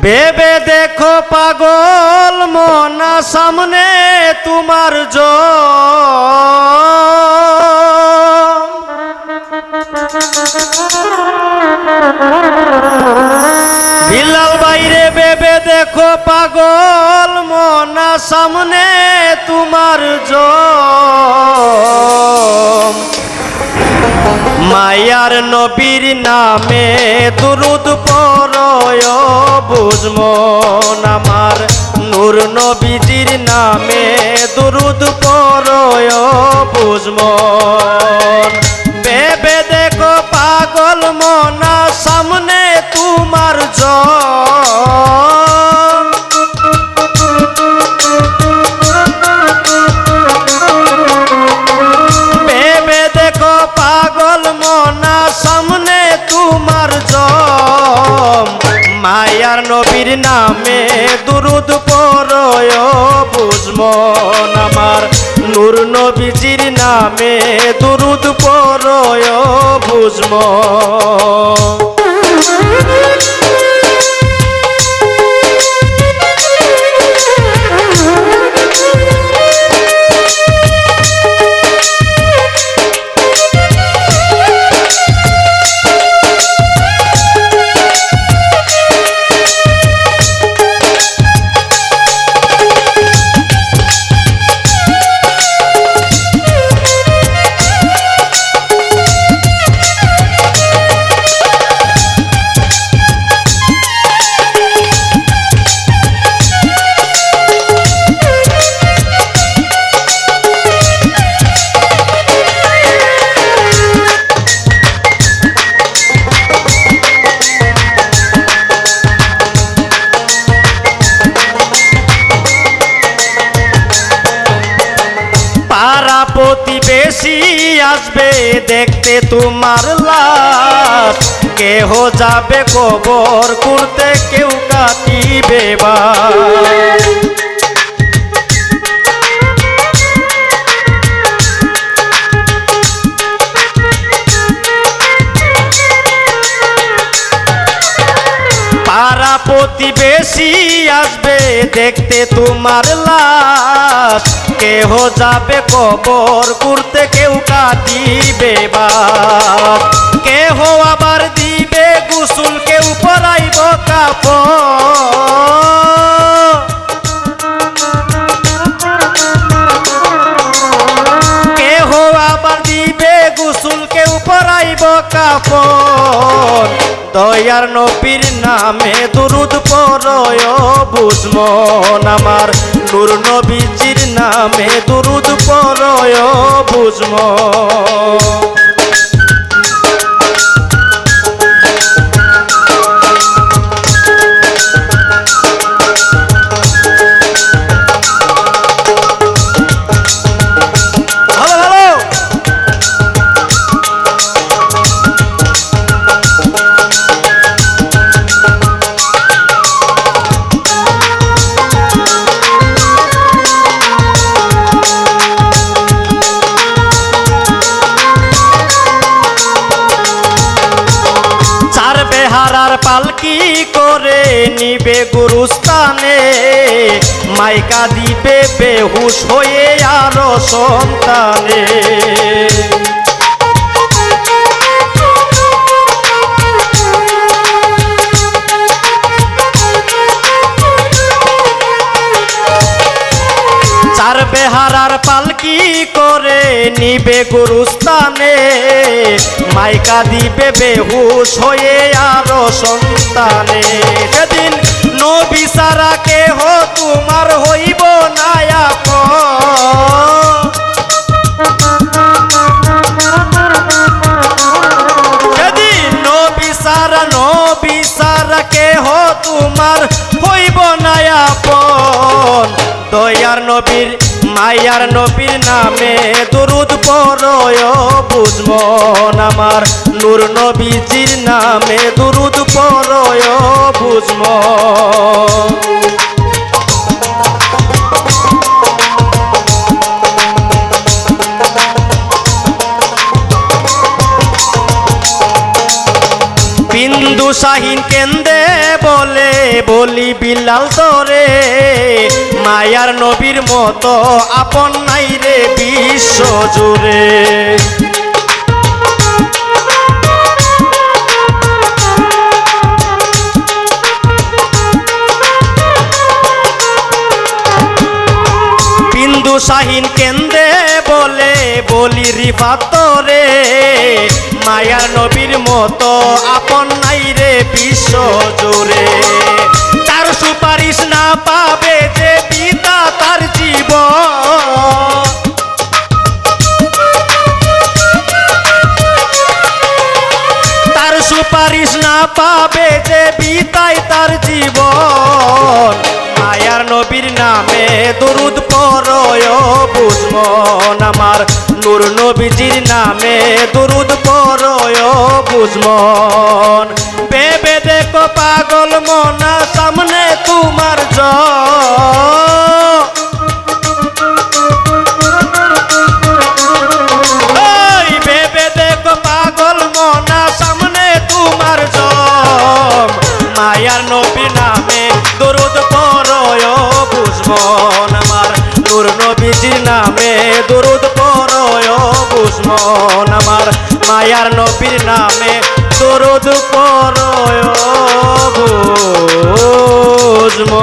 ভেবে দেখো পাগল মনা সামনে তোমার বিলাল বাইরে ভেবে দেখো পাগল মনা সামনে তোমার মায়ার নবীর নামে দুরুদ পড়য় বুঝমন আমার নূর নবীজির নামে দুরুদ পড়য় বুঝমন ভেবে দেখো পাগল মনা সামনে তোমার ভেবে দেখো পাগল মনা সামনে তোমার মায়ার নবীর নামে দুরুদ পড়য় বুঝমন আমার নূর নবীজির নামে দুরুদ পড়য় বুঝমন। প্রতিবেশী আসবে দেখতে তোমার লাশ কেহ যাবে কবর করতে কেউ কাটিবে বাস পাড়া প্রতিবেশী আসবে দেখতে তোমার লাশ কেহ যাবে কবর করতে কেউ কাটিবে বাস কেহ আবার দিবে গোসল কেউ পরাইব কাপড় কেহ আবার দিবে গোসল কেউ পরাইব কাপড় দয়ার নবীর নামে দুরুদ পড়য় বুঝমন আমার নূর নবীজির নামে দুরুদ পড়য় বুঝমন। হারার পালকি করে নিবে গুরুস্থানে মাইকা দিবে বেহুশ হয়ে আরো সন্তানে চার বেহারার পালকি করে নিবে গুরুস্থানে মাইকা দিবে বেহুশ হয়ে আরো সন্তানে সেদিন নবী সারা কেহ তোমার হইব না সেদিন নবী সারা কেহ তোমার হইব না আপন দয়ার নবীর মায়ার নবীর নামে দুরুদ পড়য় বুঝমন আমার নূর নবীজির নামে দুরুদ পড়য় বুঝমন। বিন্দু শাহিনকে কেন্দে বলে বলি বিলাল তোরে, মায়ার নবীর মতো আপন নাই রে বিশ্ব জুড়ে। বিন্দু শাহিন কেন্দে বলে বলি রিফাত তোরে, মায়ার নবীর মতো আপন নাই রে বিশ্ব জুড়ে। তার সুপারিশ না পাবে যে পিতা তার জীবন, তার সুপারিশ না পাবে যে পিতাই তার জীবন। মায়ার নবীর নামে দরুদ পড়য় বুঝমন আমার, নূর নবীজির নামে দরুদ পড়য় বুঝমন। ভেবে দেখো পাগল মনা সামনে তোমার ভেবে দেখো পাগল মনা সামনে তোমার মায়ার নবীর নামে দরুদ পড়য় বুঝমন আমার, নূর নবীজির নামে দরুদ পড়য় বুঝমন আমার, মায়ার নবীর নামে দরুদ পড়য় বুঝমন।